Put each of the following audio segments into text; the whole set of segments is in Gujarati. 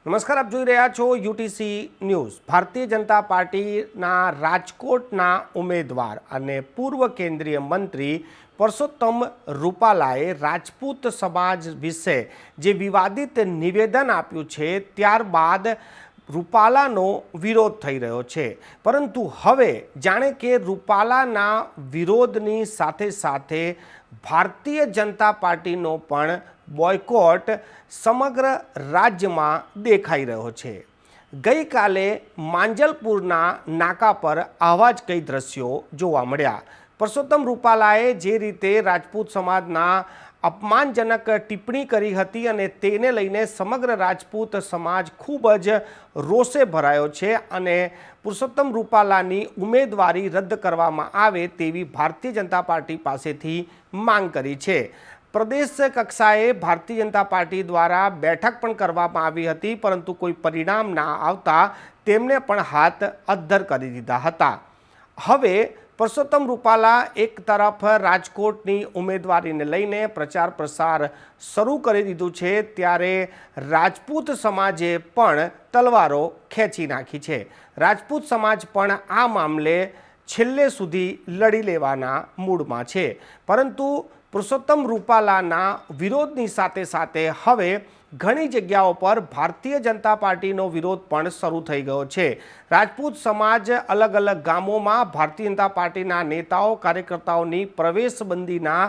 નમસ્કાર, આપ જોઈ રહ્યા છો યુટીસી ન્યૂઝ। ભારતીય જનતા પાર્ટીના રાજકોટના ઉમેદવાર અને પૂર્વ કેન્દ્રીય મંત્રી પરસોત્તમ રૂપાલાએ રાજપૂત સમાજ વિશે જે વિવાદિત નિવેદન આપ્યું છે ત્યારબાદ રૂપાલાનો વિરોધ થઈ રહ્યો છે। પરંતુ હવે જાણે કે રૂપાલાના વિરોધની સાથે સાથે ભારતીય જનતા પાર્ટીનો પણ બોયકોટ સમગ્ર રાજ્યમાં દેખાઈ રહ્યો છે। ગઈકાલે માંજલપુરના નાકા પર આવા જ કઈ દ્રશ્યો જોવા મળ્યા। પરસોત્તમ રૂપાલાએ જે રીતે રાજપૂત સમાજના અપમાનજનક ટિપ્પણી કરી હતી અને તેને લઈને સમગ્ર રાજપૂત સમાજ ખૂબ જ રોષે ભરાયો છે અને પરસોત્તમ રૂપાલાની ઉમેદવારી રદ કરવામાં આવે તેવી ભારતીય જનતા પાર્ટી પાસેથી માંગ કરી છે। પ્રદેશ કક્ષાએ ભારતીય જનતા પાર્ટી દ્વારા બેઠક પણ કરવામાં આવી હતી, પરંતુ કોઈ પરિણામ ના આવતા તેમને પણ હાથ અદ્ધર કરી દીધા હતા। હવે પરસોત્તમ રૂપાલા એક તરફ રાજકોટની ઉમેદવારીને લઈને પ્રચાર પ્રસાર શરૂ કરી દીધું છે, ત્યારે રાજપૂત સમાજે પણ તલવારો ખેંચી નાખી છે। રાજપૂત સમાજ પણ આ મામલે છેલ્લે સુધી લડી લેવાના મૂડમાં છે, પરંતુ પરસોત્તમ રૂપાલાના વિરોધની સાથે સાથે હવે ઘણી જગ્યાઓ પર ભારતીય જનતા પાર્ટીનો વિરોધ પણ શરૂ થઈ ગયો છે। રાજપૂત સમાજ અલગ અલગ ગામોમાં ભારતીય જનતા પાર્ટીના નેતાઓ કાર્યકર્તાઓની પ્રવેશબંધીના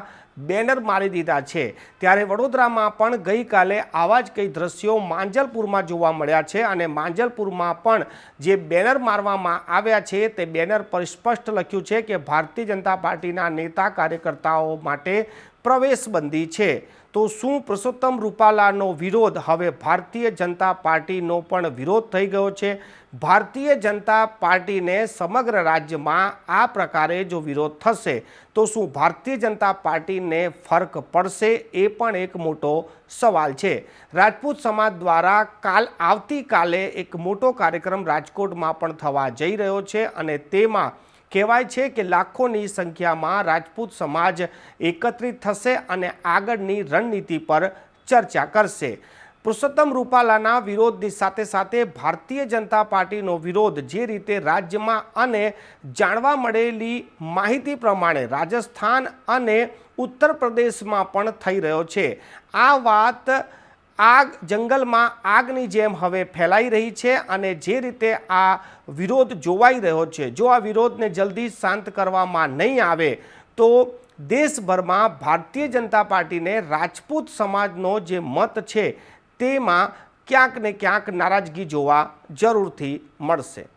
બેનર મારી દીધા છે। ત્યારે વડોદરામાં પણ ગઈકાલે આવા જ કઈ દ્રશ્યો માંજલપુરમાં જોવા મળ્યા છે અને માંજલપુરમાં પણ જે બેનર મારવામાં આવ્યા છે તે બેનર પર સ્પષ્ટ લખ્યું છે કે ભારતીય જનતા પાર્ટીના નેતા કાર્યકર્તાઓ માટે પ્રવેશબંધી છે। તો શું પરસોત્તમ રૂપાલાનો વિરોધ હવે ભારતીય જનતા પાર્ટીનો પણ વિરોધ થઈ ગયો છે? ભારતીય જનતા પાર્ટીને સમગ્ર રાજ્યમાં આ પ્રકારે જો વિરોધ થશે તો શું ભારતીય જનતા પાર્ટીને ફરક પડશે? એ પણ એક મોટો સવાલ છે। રાજપૂત સમાજ દ્વારા આવતીકાલે એક મોટો કાર્યક્રમ રાજકોટમાં પણ થવા જઈ રહ્યો છે અને તેમાં કહેવાય છે કે લાખોની સંખ્યામાં રાજપૂત સમાજ એકત્રિત થશે અને આગળની રણનીતિ પર ચર્ચા કરશે। પરસોત્તમ રૂપાલાના વિરોધની સાથે સાથે ભારતીય જનતા પાર્ટીનો વિરોધ જે રીતે રાજ્યમાં અને જાણવા મળેલી માહિતી પ્રમાણે રાજસ્થાન અને ઉત્તર પ્રદેશમાં પણ થઈ રહ્યો છે। આ વાત આગ જંગલમાં આગની જેમ હવે ફેલાઈ રહી છે અને જે રીતે આ વિરોધ જોવાઈ રહ્યો છે, જો આ વિરોધને જલ્દી શાંત કરવામાં નહીં આવે તો દેશભરમાં ભારતીય જનતા પાર્ટીને રાજપૂત સમાજનો જે મત છે તેમાં ક્યાંક ને ક્યાંક નારાજગી જોવા જરૂરથી મળશે।